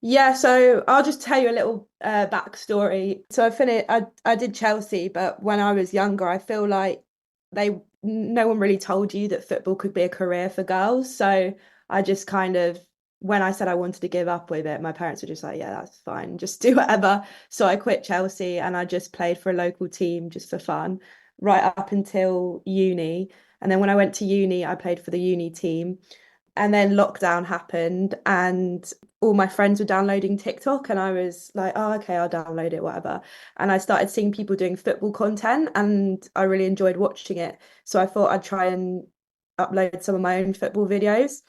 Yeah, so I'll just tell you a little backstory. So I did Chelsea, but when I was younger, I feel like no one really told you that football could be a career for girls. So I just kind of, when I said I wanted to give up with it, my parents were just like, yeah, that's fine, just do whatever. So I quit Chelsea and I just played for a local team just for fun, right up until uni. And then when I went to uni, I played for the uni team. And then lockdown happened and all my friends were downloading TikTok and I was like, oh, okay, I'll download it, whatever. And I started seeing people doing football content and I really enjoyed watching it. So I thought I'd try and upload some of my own football videos.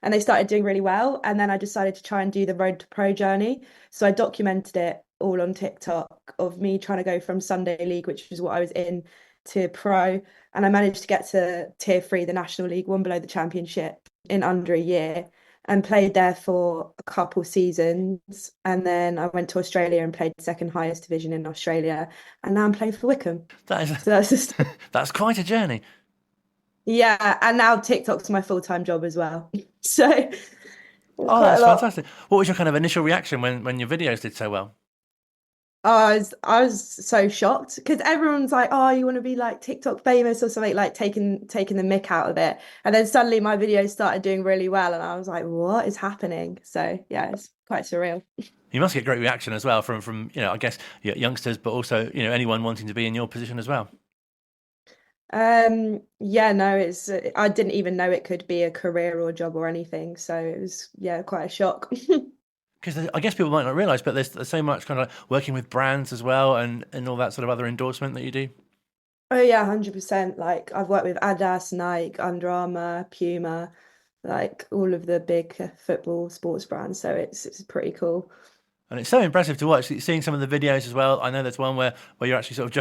and they started doing really well. And then I decided to try and do the Road to Pro journey. So I documented it all on TikTok of me trying to go from Sunday League, which is what I was in, to pro. And I managed to get to Tier 3, the National League, one below the Championship, in under a year, and played there for a couple seasons. And then I went to Australia and played second highest division in Australia. And now I'm playing for Wycombe. That is, So that's just, that's quite a journey. yeah. And now TikTok's my full-time job as well. So Oh, that's fantastic. What was your kind of initial reaction when your videos did so well? I was so shocked because everyone's like, "Oh, you want to be like TikTok famous or something," like taking the mick out of it. And then suddenly my videos started doing really well, and I was like, "What is happening?" So yeah, it's quite surreal. You must get great reaction as well from I guess youngsters, but also anyone wanting to be in your position as well. Yeah, no, it's I didn't even know it could be a career or job or anything. So it was quite a shock. Because I guess people might not realise, but there's so much kind of working with brands as well and all that sort of other endorsement that you do. Oh yeah, 100%. Like I've worked with Adidas, Nike, Under Armour, Puma, like all of the big football sports brands. So it's pretty cool. And it's so impressive to watch, seeing some of the videos as well. I know there's one where you're actually sort of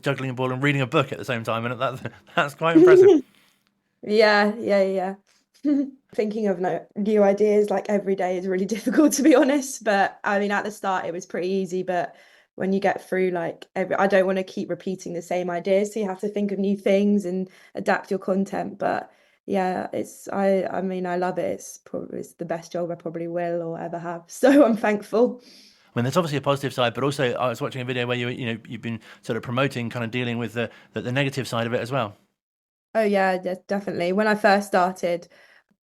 juggling a ball and reading a book at the same time, and that's quite impressive. Yeah. Thinking of new ideas like every day is really difficult, to be honest. But I mean, at the start it was pretty easy, but when you get through like I don't want to keep repeating the same ideas, so you have to think of new things and adapt your content. But yeah, I mean I love it. It's the best job I probably will or ever have. So I'm thankful. I mean, there's obviously a positive side, but also I was watching a video where you've been sort of promoting, kind of dealing with the negative side of it as well. Oh yeah, definitely. When I first started,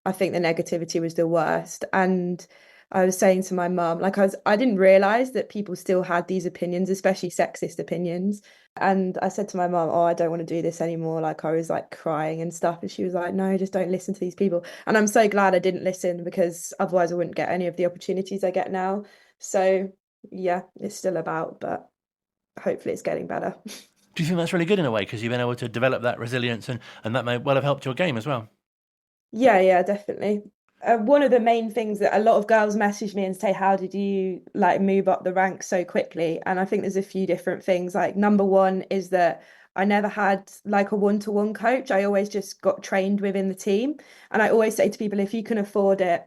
I think the negativity was the worst. And I was saying to my mum, like I didn't realize that people still had these opinions, especially sexist opinions. And I said to my mum, "Oh, I don't want to do this anymore." Like I was like crying and stuff. And she was like, "No, just don't listen to these people." And I'm so glad I didn't listen, because otherwise I wouldn't get any of the opportunities I get now. So yeah, it's still about, but hopefully it's getting better. Do you think that's really good in a way, because you've been able to develop that resilience and that may well have helped your game as well? Yeah, definitely. One of the main things that a lot of girls message me and say, "How did you like move up the ranks so quickly?" And I think there's a few different things. Like number one is that I never had like a one-to-one coach. I always just got trained within the team. And I always say to people, if you can afford it,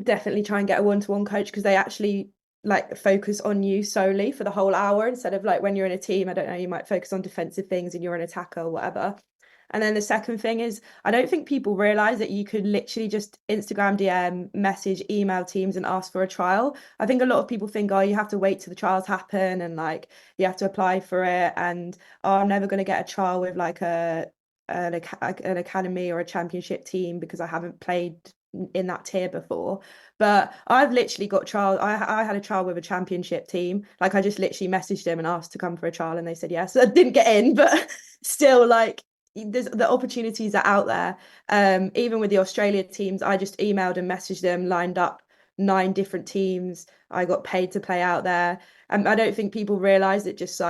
definitely try and get a one-to-one coach, because they actually like focus on you solely for the whole hour, instead of like when you're in a team, I don't know, you might focus on defensive things and you're an attacker or whatever. And then the second thing is, I don't think people realize that you could literally just Instagram DM, message, email teams and ask for a trial. I think a lot of people think, oh, you have to wait till the trials happen and like you have to apply for it, and oh, I'm never going to get a trial with like an academy or a championship team because I haven't played in that tier before. But I've literally got trial. I had a trial with a championship team. Like I just literally messaged them and asked to come for a trial, and they said yes. I didn't get in, but still, like, the opportunities are out there. Even with the Australia teams, I just emailed and messaged them, lined up 9 different teams. I got paid to play out there. And I don't think people realize that just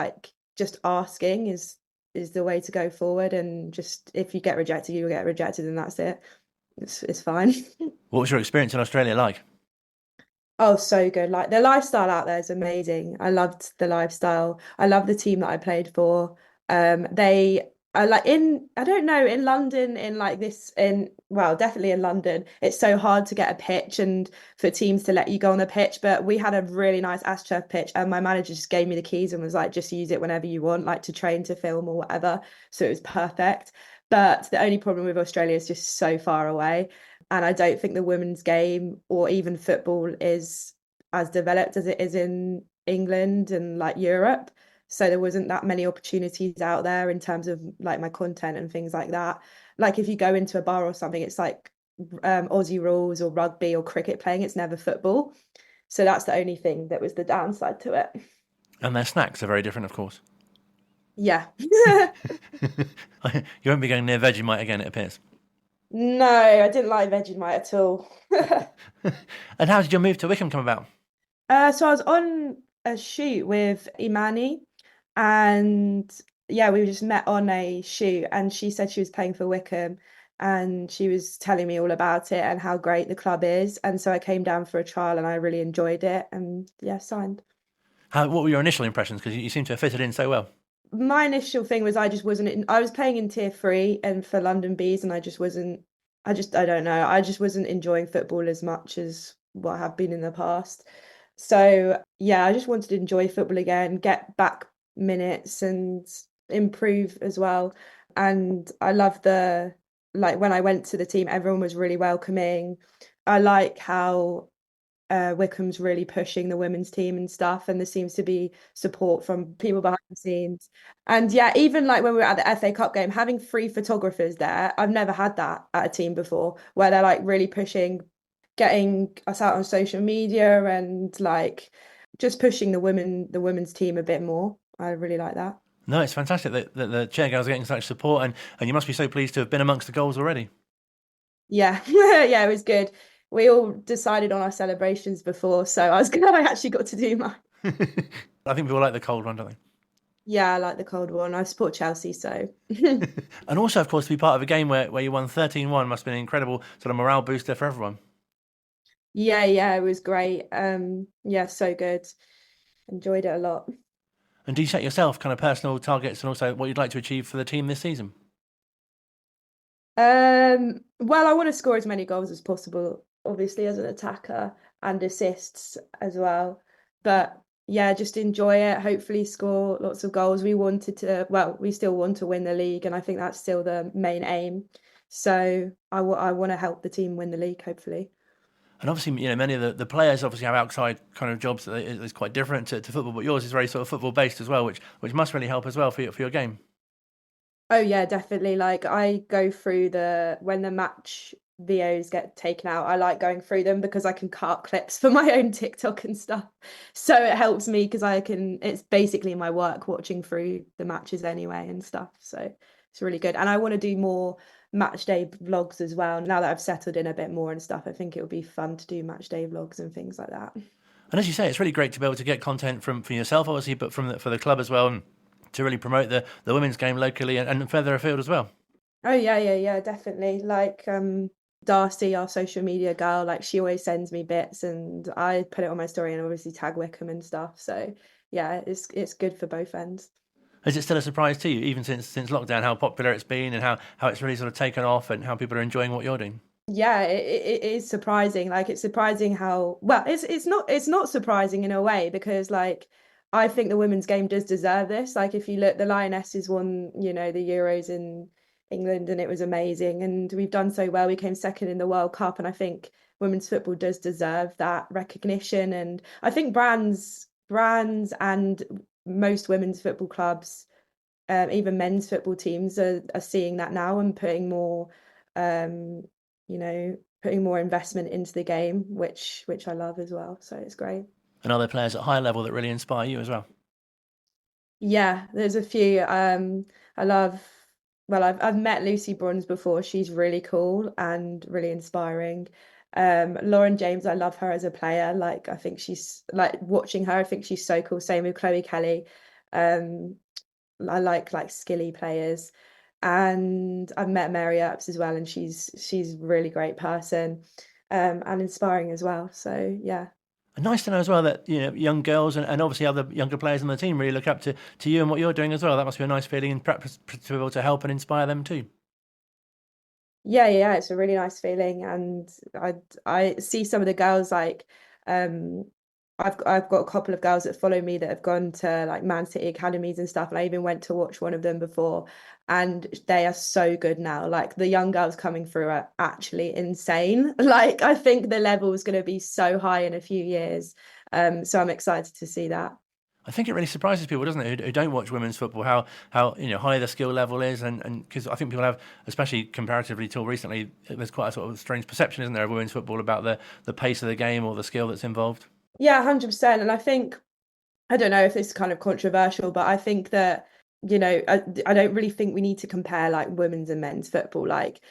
asking is the way to go forward. And just if you get rejected, you'll get rejected, and that's it. It's fine. What was your experience in Australia like? Oh, so good. Like the lifestyle out there is amazing. I loved the lifestyle. I love the team that I played for. They are like I don't know, in London, definitely in London, it's so hard to get a pitch and for teams to let you go on the pitch. But we had a really nice AstroTurf pitch, and my manager just gave me the keys and was like, just use it whenever you want, like to train, to film or whatever. So it was perfect. But the only problem with Australia is just so far away. And I don't think the women's game or even football is as developed as it is in England and like Europe. So there wasn't that many opportunities out there in terms of like my content and things like that. Like if you go into a bar or something, it's like Aussie rules or rugby or cricket playing. It's never football. So that's the only thing that was the downside to it. And their snacks are very different, of course. Yeah. You won't be going near Vegemite again, it appears. No, I didn't like Vegemite at all. And how did your move to Wycombe come about? So I was on a shoot with Imani, and yeah, we just met on a shoot, and she said she was playing for Wycombe, and she was telling me all about it and how great the club is. And so I came down for a trial and I really enjoyed it, and yeah, signed. What were your initial impressions? Because you seem to have fitted in so well. My initial thing was I just wasn't I was playing in tier 3 and for London Bees, and I don't know, I just wasn't enjoying football as much as what I have been in the past. So yeah, I just wanted to enjoy football again, get back minutes and improve as well. And I love when I went to the team, everyone was really welcoming. I like how Wycombe's really pushing the women's team and stuff, and there seems to be support from people behind the scenes. And yeah, even like when we were at the FA Cup game, having 3 photographers there, I've never had that at a team before, where they're like really pushing, getting us out on social media and like just pushing the women's team a bit more. I really like that. No, it's fantastic that the chair girls are getting such support, and you must be so pleased to have been amongst the goals already. Yeah, yeah, it was good. We all decided on our celebrations before, so I was glad I actually got to do mine. I think people like the cold one, don't they? Yeah, I like the cold one. I support Chelsea, so. And also, of course, to be part of a game where you won 13-1 must have been an incredible sort of morale booster for everyone. Yeah, it was great. Yeah, so good. Enjoyed it a lot. And do you set yourself kind of personal targets and also what you'd like to achieve for the team this season? Well, I want to score as many goals as possible, obviously, as an attacker, and assists as well. But yeah, just enjoy it. Hopefully score lots of goals. We still want to win the league, and I think that's still the main aim. So I want to help the team win the league, hopefully. And obviously, many of the players obviously have outside kind of jobs that is quite different to football, but yours is very sort of football based as well, which must really help as well for your game. Oh yeah, definitely. Like I go through when the match videos get taken out, I like going through them because I can cut clips for my own TikTok and stuff. So it helps me because it's basically my work watching through the matches anyway and stuff. So it's really good. And I want to do more match day vlogs as well. Now that I've settled in a bit more and stuff, I think it would be fun to do match day vlogs and things like that. And as you say, it's really great to be able to get content for yourself, obviously, but for the club as well, and to really promote the women's game locally and further afield as well. Oh yeah, definitely. Like Darcy, our social media girl, like she always sends me bits and I put it on my story and obviously tag Wycombe and stuff. So yeah, it's good for both ends. Is it still a surprise to you, even since lockdown, how popular it's been and how it's really sort of taken off and how people are enjoying what you're doing? Yeah, it is surprising. Like it's surprising how well it's not surprising in a way, because like I think the women's game does deserve this. Like if you look, the Lionesses won, the Euros in England and it was amazing, and we've done so well. We came second in the World Cup, and I think women's football does deserve that recognition. And I think brands and most women's football clubs, even men's football teams are seeing that now and putting more investment into the game, which I love as well. So it's great. And are there players at high level that really inspire you as well? Yeah, there's a few. I've met Lucy Bruns before. She's really cool and really inspiring. Lauren James, I love her as a player. Like I think she's like watching her, I think she's so cool. Same with Chloe Kelly. I like skilly players. And I've met Mary Earps as well, and she's a really great person, and inspiring as well. So yeah. And nice to know as well that young girls and obviously other younger players on the team really look up to you and what you're doing as well. That must be a nice feeling, and perhaps to be able to help and inspire them too. Yeah, it's a really nice feeling, and I see some of the girls like I've got a couple of girls that follow me that have gone to like Man City academies and stuff, and I even went to watch one of them before, and they are so good now. Like the young girls coming through are actually insane. Like I think the level is going to be so high in a few years, so I'm excited to see that. I think it really surprises people, doesn't it, who don't watch women's football, how high the skill level is, and because I think people have, especially comparatively till recently, there's quite a sort of strange perception, isn't there, of women's football about the pace of the game or the skill that's involved. Yeah, 100%. And I think, I don't know if this is kind of controversial, but I think that, I don't really think we need to compare like women's and men's football. Like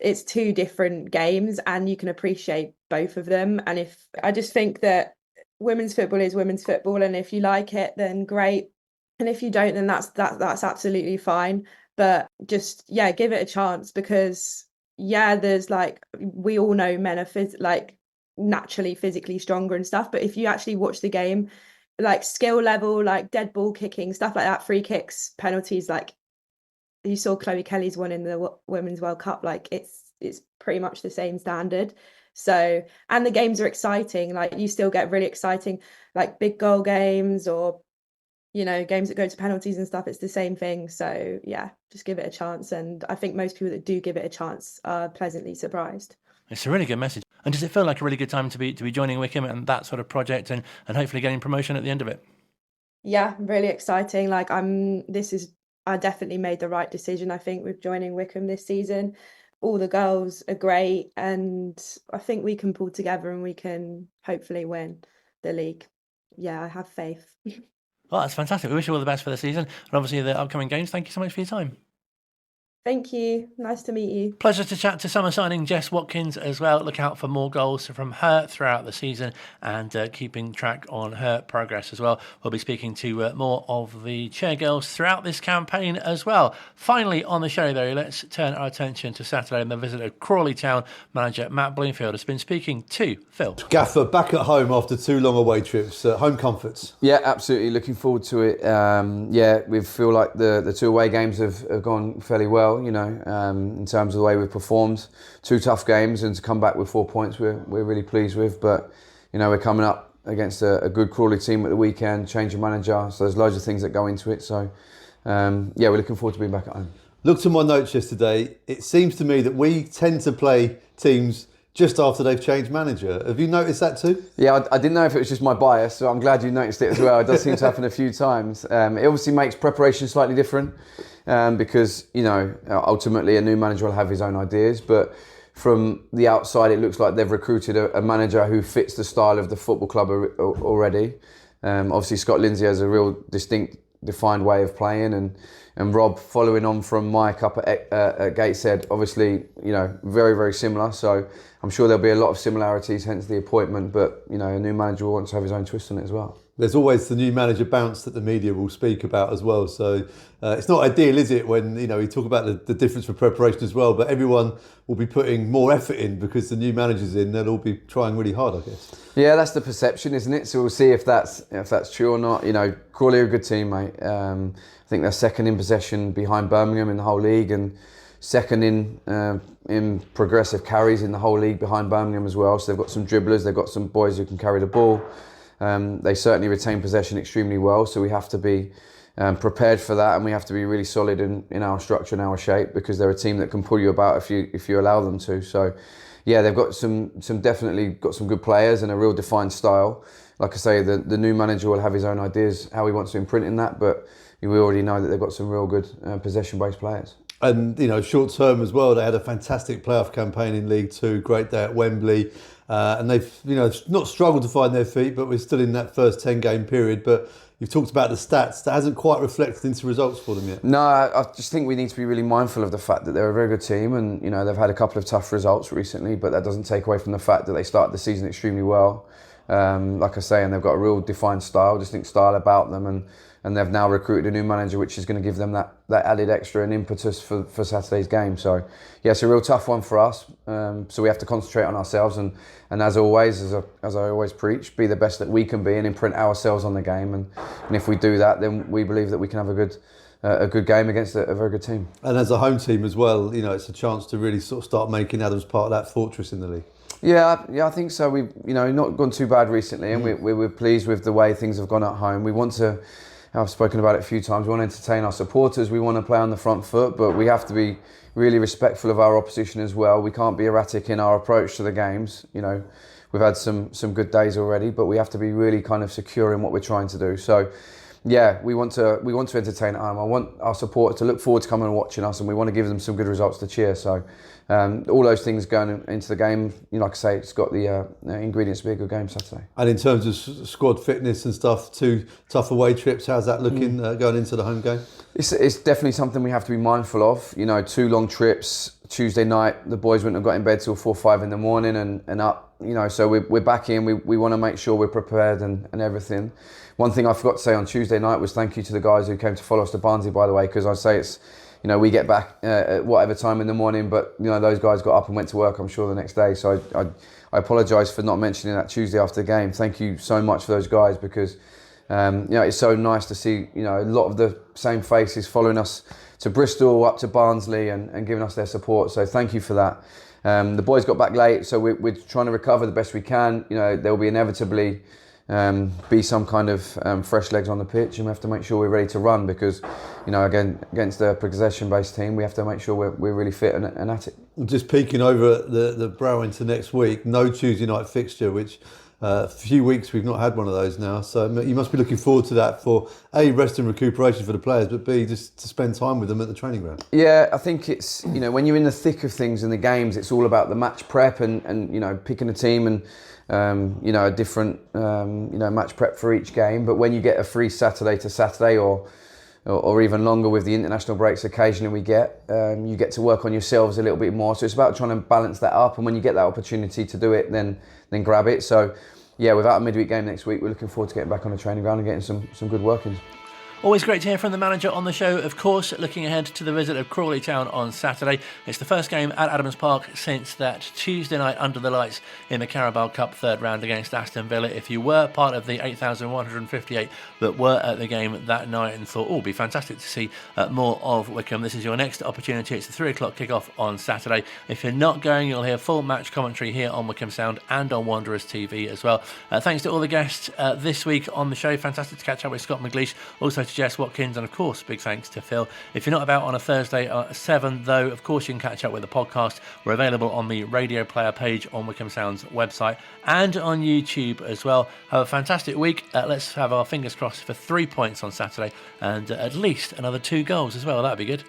it's two different games and you can appreciate both of them. And I just think that women's football is women's football, and if you like it, then great. And if you don't, then that's absolutely fine. But just, yeah, give it a chance, because yeah, there's like, we all know men are naturally physically stronger and stuff, but if you actually watch the game, like skill level, like dead ball kicking, stuff like that, free kicks, penalties, like you saw Chloe Kelly's one in the Women's World Cup, like it's pretty much the same standard. So, and the games are exciting, like you still get really exciting, like big goal games or, you know, games that go to penalties and stuff. It's the same thing. So yeah, just give it a chance. And I think most people that do give it a chance are pleasantly surprised. It's a really good message. And does it feel like a really good time to be joining Wycombe and that sort of project and hopefully getting promotion at the end of it? Yeah, really exciting. Like I definitely made the right decision, I think, with joining Wycombe this season. All the girls are great and I think we can pull together and we can hopefully win the league. Yeah, I have faith. Well, that's fantastic. We wish you all the best for the season and obviously the upcoming games. Thank you so much for your time. Thank you. Nice to meet you. Pleasure to chat to summer signing Jess Watkins as well. Look out for more goals from her throughout the season and keeping track on her progress as well. We'll be speaking to more of the Chair girls throughout this campaign as well. Finally on the show, though, let's turn our attention to Saturday and the visit of Crawley Town manager Matt Bloomfield has been speaking to Phil. Gaffer, back at home after 2 long away trips. Home comforts. Yeah, absolutely. Looking forward to it. We feel like the 2 away games have gone fairly well. You know, in terms of the way we've performed, 2 tough games, and to come back with 4 points, we're really pleased with. But you know, we're coming up against a good Crawley team at the weekend, change of manager, so there's loads of things that go into it. So we're looking forward to being back at home. Looked at my notes yesterday. It seems to me that we tend to play teams just after they've changed manager. Have you noticed that too? Yeah, I didn't know if it was just my bias, so I'm glad you noticed it as well. It does seem to happen a few times. It obviously makes preparation slightly different. Because, you know, ultimately a new manager will have his own ideas, but from the outside it looks like they've recruited a manager who fits the style of the football club already. Obviously Scott Lindsay has a real distinct, defined way of playing, and Rob, following on from Mike up at Gateshead, obviously, you know, very, very similar, so I'm sure there'll be a lot of similarities, hence the appointment, but, you know, a new manager will want to have his own twist on it as well. There's always the new manager bounce that the media will speak about as well. So it's not ideal, is it, when you talk about the difference for preparation as well. But everyone will be putting more effort in because the new manager's in. They'll all be trying really hard, I guess. Yeah, that's the perception, isn't it? So we'll see if that's true or not. You know, Crawley are a good team, mate. I think they're second in possession behind Birmingham in the whole league, and second in progressive carries in the whole league behind Birmingham as well. So they've got some dribblers. They've got some boys who can carry the ball. They certainly retain possession extremely well, so we have to be prepared for that, and we have to be really solid in our structure and our shape, because they're a team that can pull you about if you allow them to. So yeah, they've got some definitely got some good players and a real defined style. Like I say, the new manager will have his own ideas how he wants to imprint in that, but we already know that they've got some real good possession-based players. And short term as well, they had a fantastic playoff campaign in League Two, great day at Wembley. And they've, not struggled to find their feet, but we're still in that first 10-game period. But you've talked about the stats. That hasn't quite reflected into results for them yet. No, I just think we need to be really mindful of the fact that they're a very good team, and they've had a couple of tough results recently, but that doesn't take away from the fact that they started the season extremely well. Like I say, and they've got a real defined style, distinct style about them, and they've now recruited a new manager, which is going to give them that added extra and impetus for Saturday's game. So yeah, it's a real tough one for us. So we have to concentrate on ourselves, and as always, as I always preach, be the best that we can be and imprint ourselves on the game. And if we do that, then we believe that we can have a good game against a very good team. And as a home team as well, it's a chance to really sort of start making Adams part of that fortress in the league. Yeah, I think so. We've not gone too bad recently, and we're pleased with the way things have gone at home. We want to. I've spoken about it a few times. We want to entertain our supporters. We want to play on the front foot, but we have to be really respectful of our opposition as well. We can't be erratic in our approach to the games. We've had some good days already, but we have to be really kind of secure in what we're trying to do. So, yeah, we want to entertain at home. I want our supporters to look forward to coming and watching us, and we want to give them some good results to cheer. So, all those things going into the game, like I say, it's got the ingredients to be a good game Saturday. And in terms of squad fitness and stuff, 2 tough away trips, how's that looking going into the home game? It's definitely something we have to be mindful of. 2 long trips. Tuesday night, the boys wouldn't have got in bed till 4 or 5 in the morning and up. So we're back in. We want to make sure we're prepared and everything. One thing I forgot to say on Tuesday night was thank you to the guys who came to follow us to Barnsley, by the way, because I'd say we get back at whatever time in the morning, but those guys got up and went to work, I'm sure, the next day. So I apologise for not mentioning that Tuesday after the game. Thank you so much for those guys, because it's so nice to see a lot of the same faces following us to Bristol, up to Barnsley, and giving us their support. So thank you for that. The boys got back late, so we're trying to recover the best we can. There will be inevitably be some kind of fresh legs on the pitch, and we have to make sure we're ready to run, because again, against a possession-based team, we have to make sure we're really fit and at it. Just peeking over at the brow into next week, no Tuesday night fixture, which a few weeks we've not had one of those now, so you must be looking forward to that for A, rest and recuperation for the players, but B, just to spend time with them at the training ground. Yeah, I think it's when you're in the thick of things in the games, it's all about the match prep and picking a team and a different match prep for each game. But when you get a free Saturday to Saturday or even longer with the international breaks occasionally we get, you get to work on yourselves a little bit more. So it's about trying to balance that up, and when you get that opportunity to do it, then grab it. So yeah, without a midweek game next week, we're looking forward to getting back on the training ground and getting some good workings. Always great to hear from the manager on the show, of course. Looking ahead to the visit of Crawley Town on Saturday. It's the first game at Adams Park since that Tuesday night under the lights in the Carabao Cup third round against Aston Villa. If you were part of the 8,158 that were at the game that night and thought, it'd be fantastic to see more of Wycombe, this is your next opportunity. It's the 3 o'clock kickoff on Saturday. If you're not going, you'll hear full match commentary here on Wycombe Sound and on Wanderers TV as well. Thanks to all the guests this week on the show. Fantastic to catch up with Scott McGleish, also to Jess Watkins, and of course big thanks to Phil. If you're not about on a Thursday at 7 though, of course you can catch up with the podcast. We're available on the radio player page on Wycombe Sound's website and on YouTube as well. Have a fantastic week. Let's have our fingers crossed for 3 points on Saturday and at least another 2 goals as well. That'd be good.